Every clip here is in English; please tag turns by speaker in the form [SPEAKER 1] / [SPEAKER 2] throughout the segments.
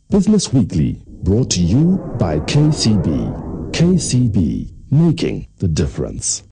[SPEAKER 1] Business Weekly, brought to you by KCB. KCB, making the difference.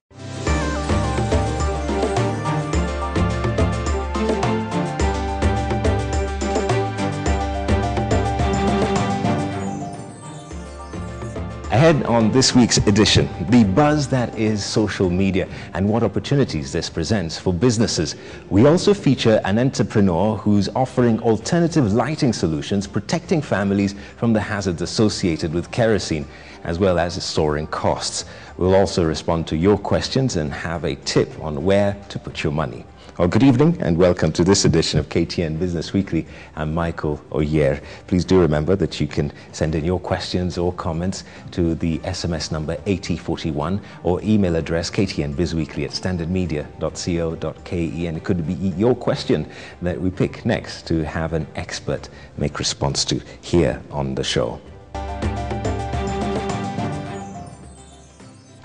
[SPEAKER 2] Ahead on this week's edition, the buzz that is social media and what opportunities this presents for businesses. We also feature an entrepreneur who's offering alternative lighting solutions, protecting families from the hazards associated with kerosene, as well as soaring costs. We'll also respond to your questions and have a tip on where to put your money. Well, good evening and welcome to this edition of KTN Business Weekly. I'm Michael Oyer. Please do remember that you can send in your questions or comments to the SMS number 8041 or email address ktnbizweekly@standardmedia.co.ke, and it could be your question that we pick next to have an expert make response to here on the show.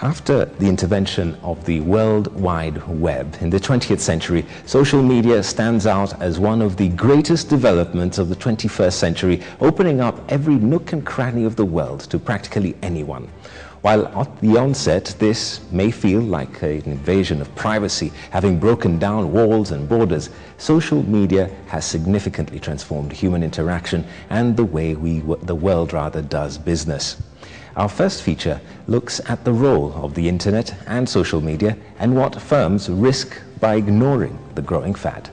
[SPEAKER 2] After the intervention of the World Wide Web in the 20th century, social media stands out as one of the greatest developments of the 21st century, opening up every nook and cranny of the world to practically anyone. While at the onset, this may feel like an invasion of privacy, having broken down walls and borders, social media has significantly transformed human interaction and the way the world does business. Our first feature looks at the role of the internet and social media and what firms risk by ignoring the growing fad.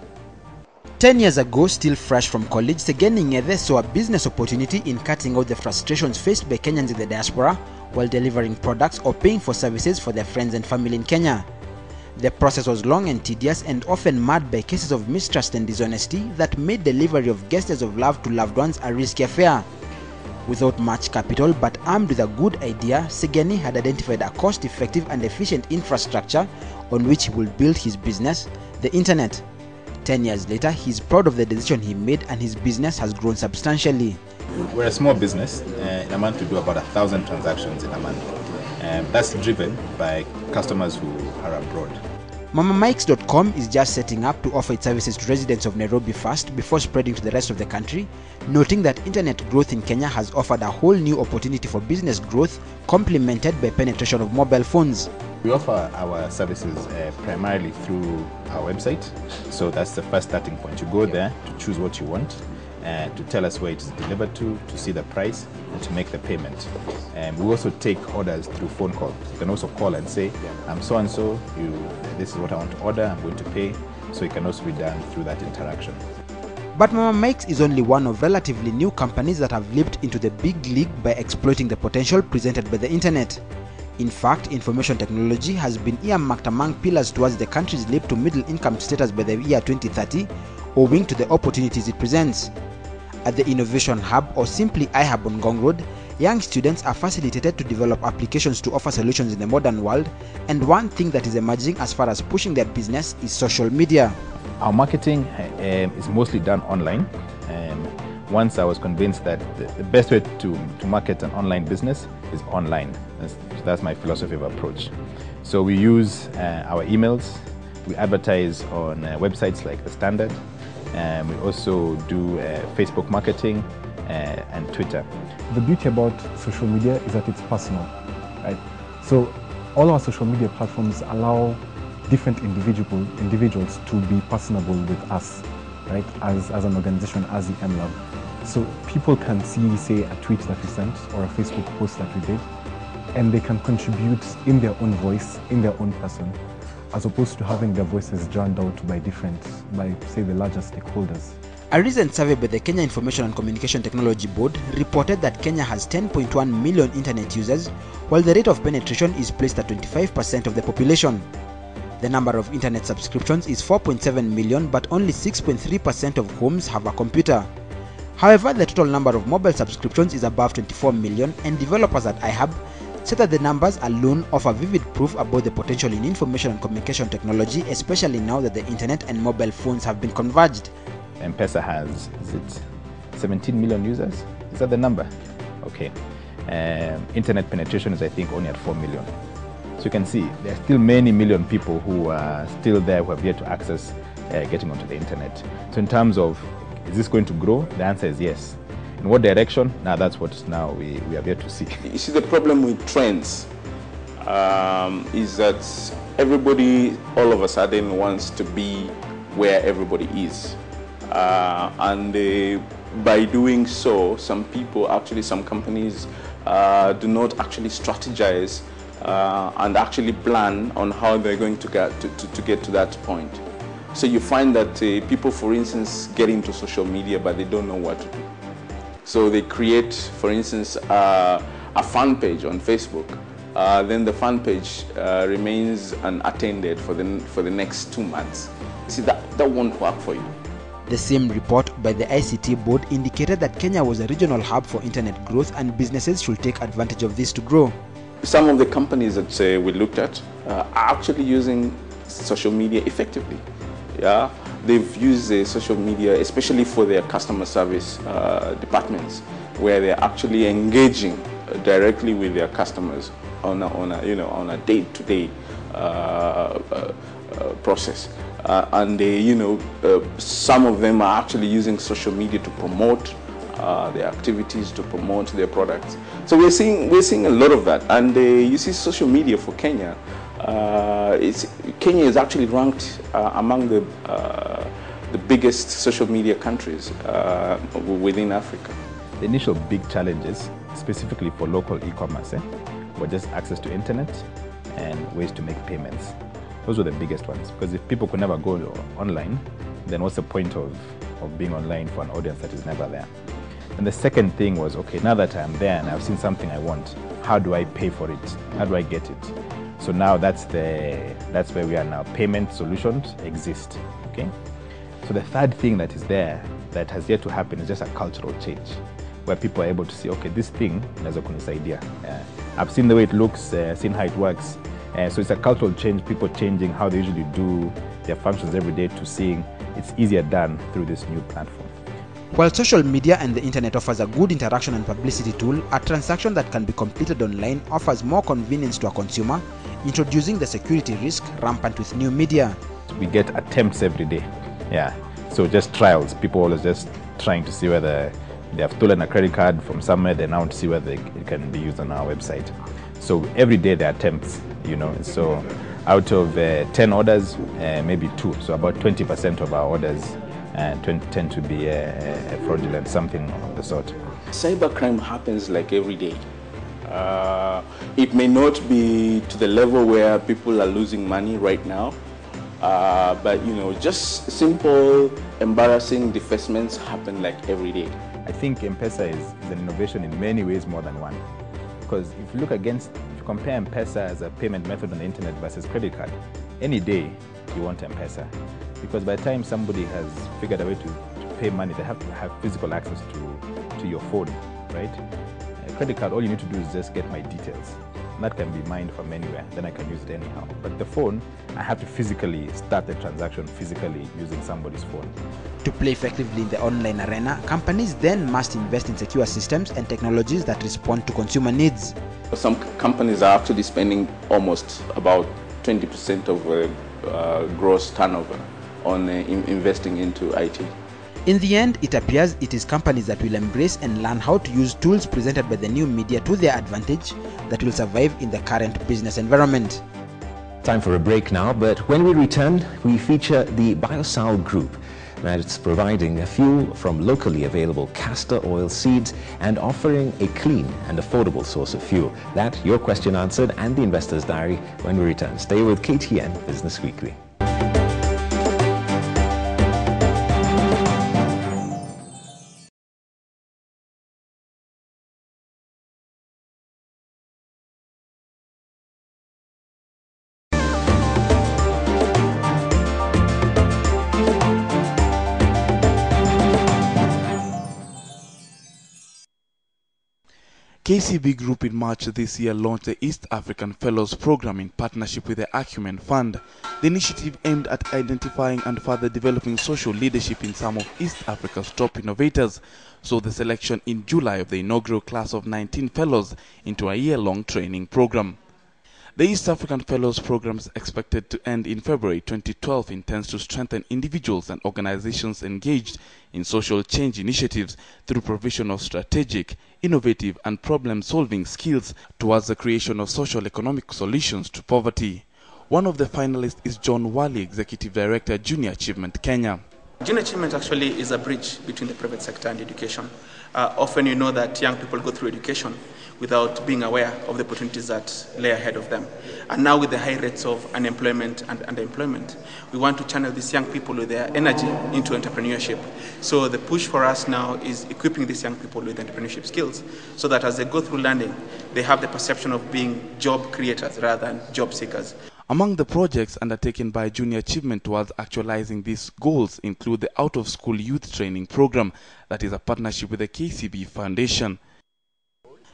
[SPEAKER 3] 10 years ago, still fresh from college, Segeni Ng'ethe saw a business opportunity in cutting out the frustrations faced by Kenyans in the diaspora while delivering products or paying for services for their friends and family in Kenya. The process was long and tedious and often marred by cases of mistrust and dishonesty that made delivery of gestures of love to loved ones a risky affair. Without much capital but armed with a good idea, Segeni had identified a cost-effective and efficient infrastructure on which he will build his business, the internet. 10 years later, he's proud of the decision he made and his business has grown substantially.
[SPEAKER 4] We're a small business. In a month we do about 1,000 transactions in a month. That's driven by customers who are abroad.
[SPEAKER 3] MamaMikes.com is just setting up to offer its services to residents of Nairobi first before spreading to the rest of the country, noting that internet growth in Kenya has offered a whole new opportunity for business growth, complemented by penetration of mobile phones.
[SPEAKER 4] We offer our services primarily through our website, so that's the first starting point. You go there to choose what you want, to tell us where it is delivered to see the price, and to make the payment. We also take orders through phone call. You can also call and say, I'm so and so, this is what I want to order, I'm going to pay, so it can also be done through that interaction.
[SPEAKER 3] But Mama Mikes is only one of relatively new companies that have leaped into the big league by exploiting the potential presented by the internet. In fact, information technology has been earmarked among pillars towards the country's leap to middle income status by the year 2030, owing to the opportunities it presents. At the Innovation Hub, or simply iHub on Ngong Road, young students are facilitated to develop applications to offer solutions in the modern world, and one thing that is emerging as far as pushing their business is social media.
[SPEAKER 4] Our marketing is mostly done online. Once I was convinced that the best way to market an online business is online. That's my philosophy of approach. So we use our emails, we advertise on websites like The Standard, we also do Facebook marketing and Twitter.
[SPEAKER 5] The beauty about social media is that it's personal, right? So all our social media platforms allow different individuals to be personable with us, right? As an organization, as the MLab. So people can see, say, a tweet that we sent or a Facebook post that we did, and they can contribute in their own voice, in their own person, as opposed to having their voices drowned out by say, the larger stakeholders.
[SPEAKER 3] A recent survey by the Kenya Information and Communication Technology Board reported that Kenya has 10.1 million internet users, while the rate of penetration is placed at 25% of the population. The number of internet subscriptions is 4.7 million, but only 6.3% of homes have a computer. However, the total number of mobile subscriptions is above 24 million, and developers at iHub said that the numbers alone offer vivid proof about the potential in information and communication technology, especially now that the internet and mobile phones have been converged.
[SPEAKER 4] M-Pesa has, 17 million users? Is that the number? Okay. Internet penetration is, I think, only at 4 million. So you can see there are still many million people who are still there who have yet to access getting onto the internet. So in terms of, is this going to grow? The answer is yes. In what direction? Now that's what now we have yet to see.
[SPEAKER 6] You see, the problem with trends is that everybody all of a sudden wants to be where everybody is. And by doing so, some companies do not actually strategize and actually plan on how they're going to get to that point. So you find that people, for instance, get into social media, but they don't know what to do. So they create, for instance, a fan page on Facebook. Then the fan page remains unattended for the next 2 months. See, that won't work for you.
[SPEAKER 3] The same report by the ICT board indicated that Kenya was a regional hub for internet growth and businesses should take advantage of this to grow.
[SPEAKER 6] Some of the companies that we looked at are actually using social media effectively. Yeah, they've used social media especially for their customer service departments, where they're actually engaging directly with their customers on a day-to-day process. And some of them are actually using social media to promote their activities, to promote their products. So we're seeing a lot of that. And you see, social media for Kenya, Kenya is actually ranked among the biggest social media countries within Africa.
[SPEAKER 4] The initial big challenges, specifically for local e-commerce, were just access to internet and ways to make payments. Those were the biggest ones, because if people could never go online, then what's the point of being online for an audience that is never there? And the second thing was, okay, now that I'm there and I've seen something I want, how do I pay for it? How do I get it? So now that's where we are now. Payment solutions exist, okay? So the third thing that is there that has yet to happen is just a cultural change, where people are able to see, okay, this thing inaweza kunisaidia. I've seen the way it looks, seen how it works. So it's a cultural change, people changing how they usually do their functions every day to seeing it's easier done through this new platform.
[SPEAKER 3] While social media and the internet offers a good interaction and publicity tool, a transaction that can be completed online offers more convenience to a consumer, introducing the security risk rampant with new media.
[SPEAKER 4] We get attempts every day, so just trials. People always just trying to see whether they have stolen a credit card from somewhere, they now see whether it can be used on our website. So every day there are attempts, so out of 10 orders, maybe 2, so about 20% of our orders tend to be fraudulent, something of the sort.
[SPEAKER 6] Cybercrime happens like every day. It may not be to the level where people are losing money right now, but just simple, embarrassing defacements happen like every day.
[SPEAKER 4] I think M-Pesa is an innovation in many ways more than one. Because if you compare M-Pesa as a payment method on the internet versus credit card, any day you want M-Pesa. Because by the time somebody has figured a way to pay money, they have to have physical access to your phone, right? A credit card, all you need to do is just get my details. And that can be mined from anywhere, then I can use it anyhow. But the phone, I have to physically start the transaction physically using somebody's phone.
[SPEAKER 3] To play effectively in the online arena, companies then must invest in secure systems and technologies that respond to consumer needs.
[SPEAKER 6] Some companies are actually spending almost about 20% of gross turnover on investing into IT.
[SPEAKER 3] In the end, it appears it is companies that will embrace and learn how to use tools presented by the new media to their advantage that will survive in the current business environment.
[SPEAKER 2] Time for a break now, but when we return, we feature the Biosal Group. That's providing a fuel from locally available castor oil seeds and offering a clean and affordable source of fuel. That, your question answered, and the Investor's Diary when we return. Stay with KTN Business Weekly.
[SPEAKER 7] KCB Group in March this year launched the East African Fellows Program in partnership with the Acumen Fund. The initiative aimed at identifying and further developing social leadership in some of East Africa's top innovators, so the selection in July of the inaugural class of 19 fellows into a year-long training program. The East African Fellows Program, expected to end in February 2012, intends to strengthen individuals and organizations engaged in social change initiatives through provision of strategic, innovative and problem-solving skills towards the creation of social-economic solutions to poverty. One of the finalists is John Wali, Executive Director, Junior Achievement Kenya.
[SPEAKER 8] Junior Achievement actually is a bridge between the private sector and education. Often you know that young people go through education without being aware of the opportunities that lay ahead of them. And now with the high rates of unemployment and underemployment, we want to channel these young people with their energy into entrepreneurship. So the push for us now is equipping these young people with entrepreneurship skills so that as they go through learning, they have the perception of being job creators rather than job seekers.
[SPEAKER 7] Among the projects undertaken by Junior Achievement towards actualizing these goals include the Out-of-School Youth Training Program, that is a partnership with the KCB Foundation.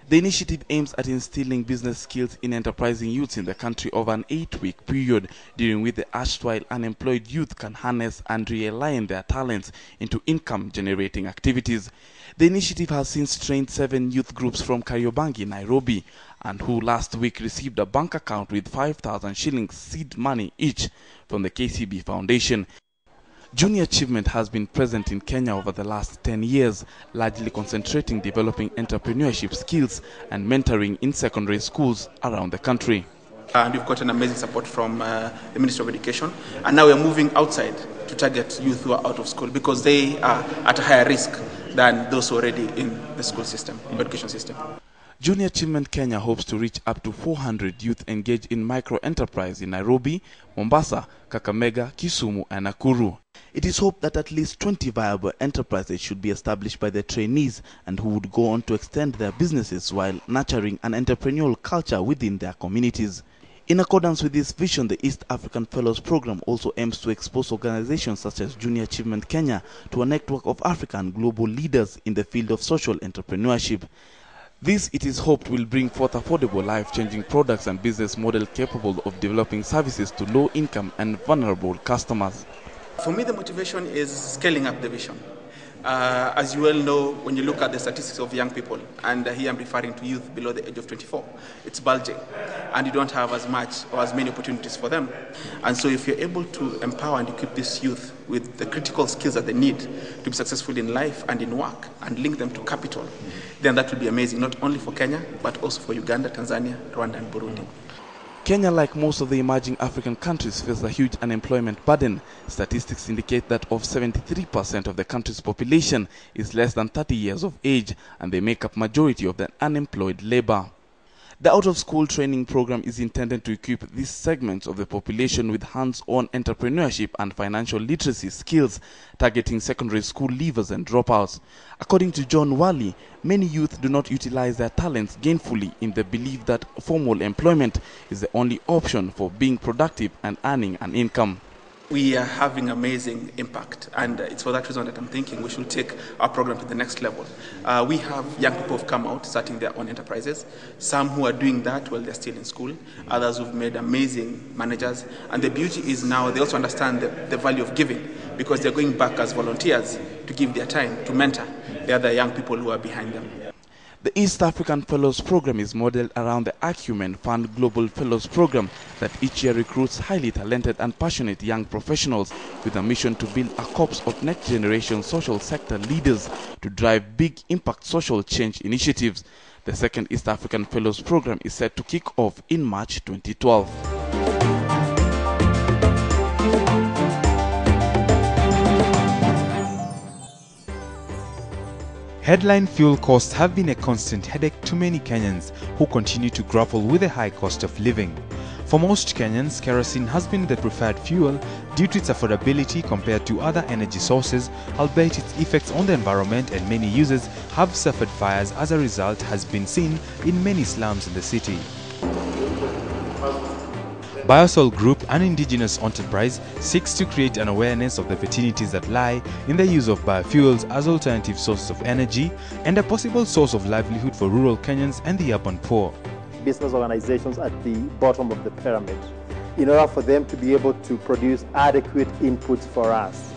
[SPEAKER 7] The initiative aims at instilling business skills in enterprising youths in the country over an 8-week period, during which the erstwhile unemployed youth can harness and realign their talents into income-generating activities. The initiative has since trained 7 youth groups from Kariobangi, Nairobi, and who last week received a bank account with 5,000 shillings seed money each from the KCB Foundation. Junior Achievement has been present in Kenya over the last 10 years, largely concentrating developing entrepreneurship skills and mentoring in secondary schools around the country.
[SPEAKER 8] And we've got an amazing support from the Ministry of Education, and now we're moving outside to target youth who are out of school because they are at a higher risk than those already in the school system, education system.
[SPEAKER 7] Junior Achievement Kenya hopes to reach up to 400 youth engaged in micro-enterprise in Nairobi, Mombasa, Kakamega, Kisumu and Nakuru. It is hoped that at least 20 viable enterprises should be established by the trainees and who would go on to extend their businesses while nurturing an entrepreneurial culture within their communities. In accordance with this vision, the East African Fellows Program also aims to expose organizations such as Junior Achievement Kenya to a network of African global leaders in the field of social entrepreneurship. This, it is hoped, will bring forth affordable, life-changing products and business model capable of developing services to low-income and vulnerable customers.
[SPEAKER 8] For me, the motivation is scaling up the vision. As you well know, when you look at the statistics of young people, and here I'm referring to youth below the age of 24, it's bulging, and you don't have as much or as many opportunities for them. And so if you're able to empower and equip this youth with the critical skills that they need to be successful in life and in work, and link them to capital, then that will be amazing, not only for Kenya, but also for Uganda, Tanzania, Rwanda, and Burundi.
[SPEAKER 7] Kenya, like most of the emerging African countries, faces a huge unemployment burden. Statistics indicate that of 73% of the country's population is less than 30 years of age, and they make up majority of the unemployed labor. The out-of-school training program is intended to equip these segments of the population with hands-on entrepreneurship and financial literacy skills, targeting secondary school leavers and dropouts. According to John Wali, many youth do not utilize their talents gainfully in the belief that formal employment is the only option for being productive and earning an income.
[SPEAKER 8] We are having amazing impact, and it's for that reason that I'm thinking we should take our program to the next level. We have young people who have come out starting their own enterprises, some who are doing that while they're still in school, others who've made amazing managers, and the beauty is now they also understand the value of giving because they're going back as volunteers to give their time to mentor the other young people who are behind them.
[SPEAKER 7] The East African Fellows Program is modeled around the Acumen Fund Global Fellows Program that each year recruits highly talented and passionate young professionals with a mission to build a corps of next-generation social sector leaders to drive big impact social change initiatives. The second East African Fellows Program is set to kick off in March 2012.
[SPEAKER 9] Headline fuel costs have been a constant headache to many Kenyans who continue to grapple with the high cost of living. For most Kenyans, kerosene has been the preferred fuel due to its affordability compared to other energy sources, albeit its effects on the environment and many users have suffered fires as a result has been seen in many slums in the city. Biosol Group, an indigenous enterprise, seeks to create an awareness of the opportunities that lie in the use of biofuels as alternative sources of energy and a possible source of livelihood for rural Kenyans and the urban poor.
[SPEAKER 10] Business organizations at the bottom of the pyramid, in order for them to be able to produce adequate inputs for us.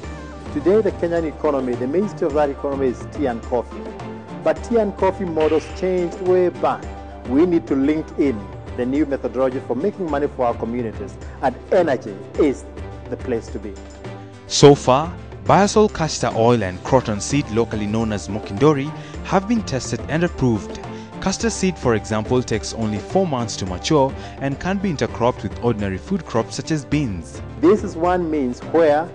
[SPEAKER 10] Today, the Kenyan economy, the mainstay of that economy is tea and coffee. But tea and coffee models changed way back. We need to link in the new methodology for making money for our communities, and energy is the place to be.
[SPEAKER 9] So far, Biosol castor oil and croton seed, locally known as Mokindori, have been tested and approved. Castor seed, for example, takes only 4 months to mature and can be intercropped with ordinary food crops such as beans.
[SPEAKER 10] This is one means where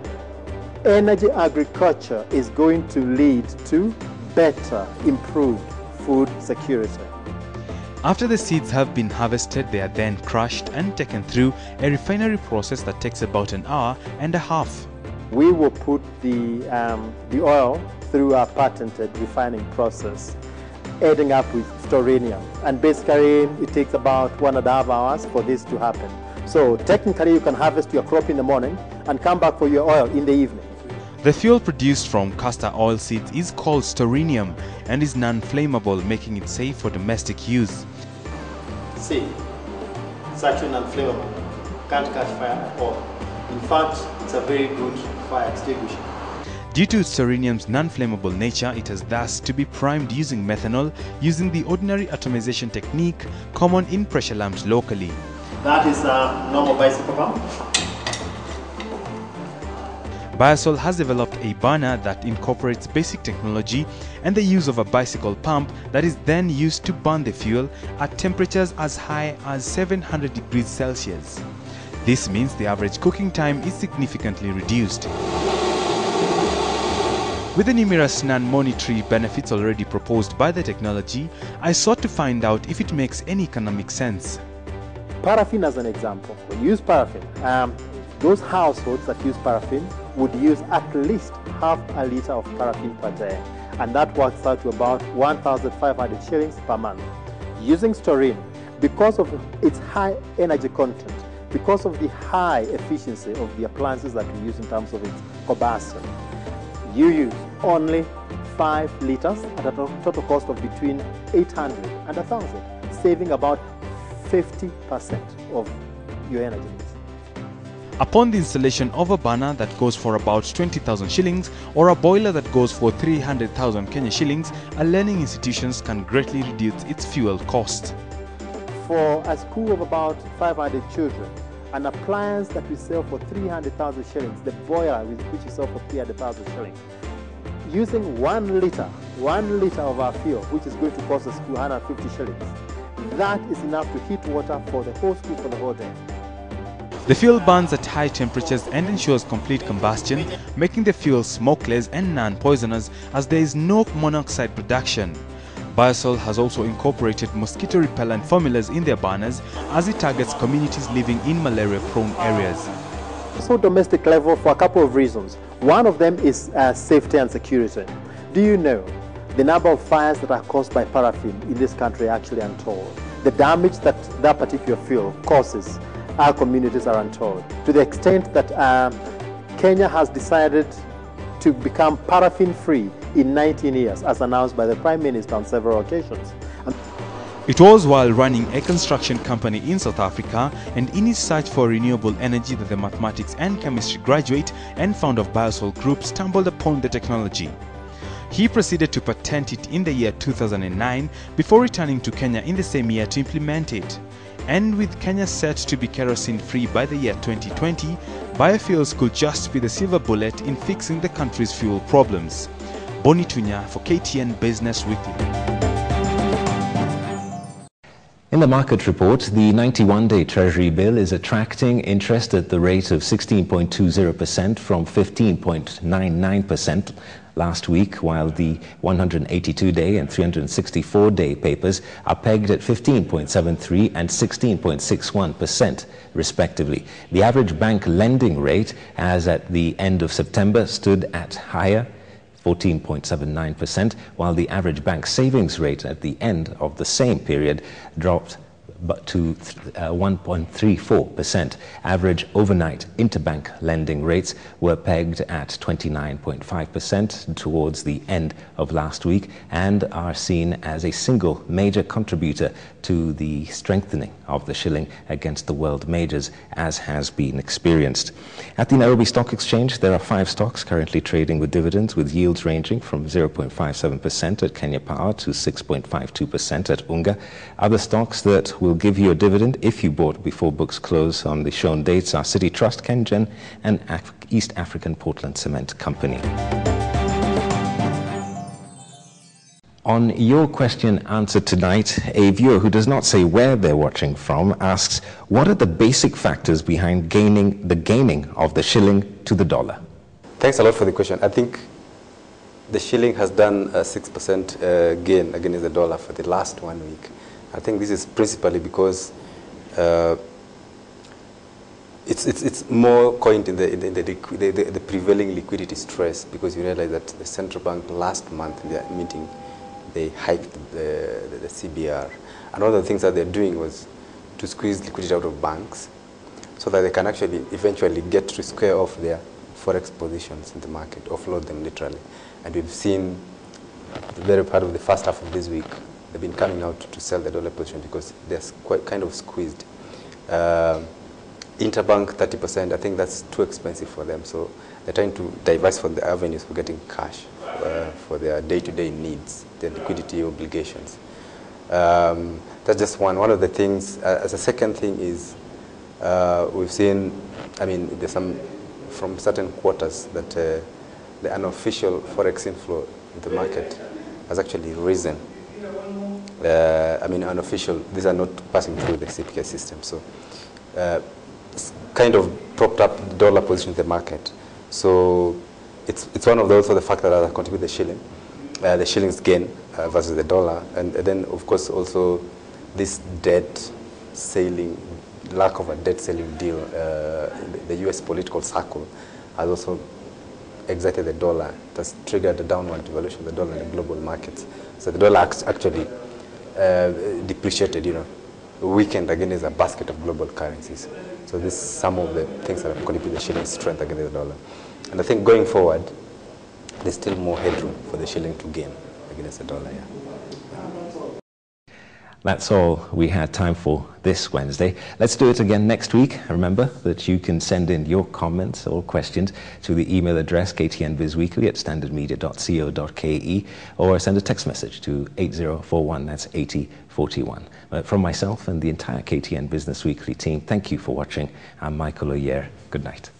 [SPEAKER 10] energy agriculture is going to lead to better, improved food security.
[SPEAKER 9] After the seeds have been harvested, they are then crushed and taken through a refinery process that takes about an hour and a half.
[SPEAKER 10] We will put the oil through our patented refining process, adding up with Storinium. And basically, it takes about 1.5 hours for this to happen. So technically, you can harvest your crop in the morning and come back for your oil in the evening.
[SPEAKER 9] The fuel produced from castor oil seeds is called Storinium and is non-flammable, making it safe for domestic use.
[SPEAKER 10] See, it's actually non-flammable. Can't catch fire at all. In fact, it's a very good fire extinguisher.
[SPEAKER 9] Due to Storinium's non-flammable nature, it has thus to be primed using methanol, using the ordinary atomization technique common in pressure lamps locally.
[SPEAKER 10] That is a normal bicycle pump.
[SPEAKER 9] Biosol has developed a burner that incorporates basic technology and the use of a bicycle pump that is then used to burn the fuel at temperatures as high as 700 degrees Celsius. This means the average cooking time is significantly reduced. With the numerous non-monetary benefits already proposed by the technology, I sought to find out if it makes any economic sense.
[SPEAKER 10] Paraffin as an example. When you use paraffin, those households that use paraffin would use at least half a liter of paraffin per day, and that works out to about 1,500 shillings per month. Using Storine, because of its high energy content, because of the high efficiency of the appliances that we use in terms of its combustion, you use only 5 liters at a total cost of between 800 and 1,000, saving about 50% of your energy needs.
[SPEAKER 9] Upon the installation of a burner that goes for about 20,000 shillings or a boiler that goes for 300,000 Kenya shillings, a learning institutions can greatly reduce its fuel cost.
[SPEAKER 10] For a school of about 500 children, an appliance that we sell for 300,000 shillings, the boiler which we sell for 300,000 shillings, using 1 liter of our fuel, which is going to cost the school 150 shillings, that is enough to heat water for the whole school for the whole day.
[SPEAKER 9] The fuel burns at high temperatures and ensures complete combustion, making the fuel smokeless and non-poisonous as there is no monoxide production. Biosol has also incorporated mosquito repellent formulas in their burners as it targets communities living in malaria-prone areas.
[SPEAKER 10] So domestic level for a couple of reasons. One of them is safety and security. Do you know the number of fires that are caused by paraffin in this country are actually untold? The damage that that particular fuel causes our communities are untold, to the extent that Kenya has decided to become paraffin-free in 19 years, as announced by the Prime Minister on several occasions.
[SPEAKER 9] It was while running a construction company in South Africa and in his search for renewable energy that the mathematics and chemistry graduate and founder of Biosol Group stumbled upon the technology. He proceeded to patent it in the year 2009 before returning to Kenya in the same year to implement it. And with Kenya set to be kerosene-free by the year 2020, biofuels could just be the silver bullet in fixing the country's fuel problems. Boni Tunya for KTN Business Weekly.
[SPEAKER 2] In the market report, the 91-day Treasury bill is attracting interest at the rate of 16.20% from 15.99% last week, while the 182-day and 364-day papers are pegged at 15.73 and 16.61% respectively. The average bank lending rate, as at the end of September, stood at higher 14.79%, while the average bank savings rate at the end of the same period dropped to 1.34%. Average overnight interbank lending rates were pegged at 29.5% towards the end of last week and are seen as a single major contributor to the strengthening of the shilling against the world majors, as has been experienced. At the Nairobi Stock Exchange, there are 5 stocks currently trading with dividends, with yields ranging from 0.57% at Kenya Power to 6.52% at Unga. Other stocks that will will give you a dividend if you bought before books close on the shown dates are City Trust, KenGen, and East African Portland Cement Company. On your question answered tonight, a viewer who does not say where they're watching from asks, what are the basic factors behind the gaining of the shilling to the dollar?
[SPEAKER 11] Thanks a lot for the question. I think the shilling has done a 6% gain against the dollar for the last 1 week. I think this is principally because it's more coined in the prevailing liquidity stress, because you realize that the central bank last month in their meeting, they hiked the CBR. And one of the things that they're doing was to squeeze liquidity out of banks so that they can actually eventually get to square off their forex positions in the market, offload them literally. And we've seen the very part of the first half of this week, they've been coming out to sell the dollar position because they're quite kind of squeezed. Interbank 30%, I think that's too expensive for them. So they're trying to diversify the avenues for getting cash for their day-to-day needs, their liquidity obligations. That's just one. One of the things, as a second thing is, we've seen, I mean, there's some from certain quarters that the unofficial forex inflow in the market has actually risen. I mean, unofficial, these are not passing through the CPK system. So it's kind of propped up the dollar position in the market. So it's one of those for the factors that contribute the shilling's gain versus the dollar. And then, of course, also this debt sailing, lack of a debt selling deal in the US political circle has also excited the dollar. It has triggered the downward devaluation of the dollar in the global markets. So the dollar actually depreciated, weakened against a basket of global currencies. So this is some of the things that have contributed the shilling's strength against the dollar. And I think going forward, there's still more headroom for the shilling to gain against the dollar. Yeah.
[SPEAKER 2] That's all we had time for this Wednesday. Let's do it again next week. Remember that you can send in your comments or questions to the email address ktnbizweekly@standardmedia.co.ke, or send a text message to 8041, that's 8041. From myself and the entire KTN Business Weekly team, thank you for watching. I'm Michael Oyer. Good night.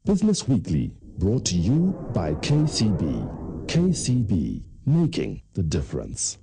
[SPEAKER 1] Business Weekly, brought to you by KCB. KCB, making the difference.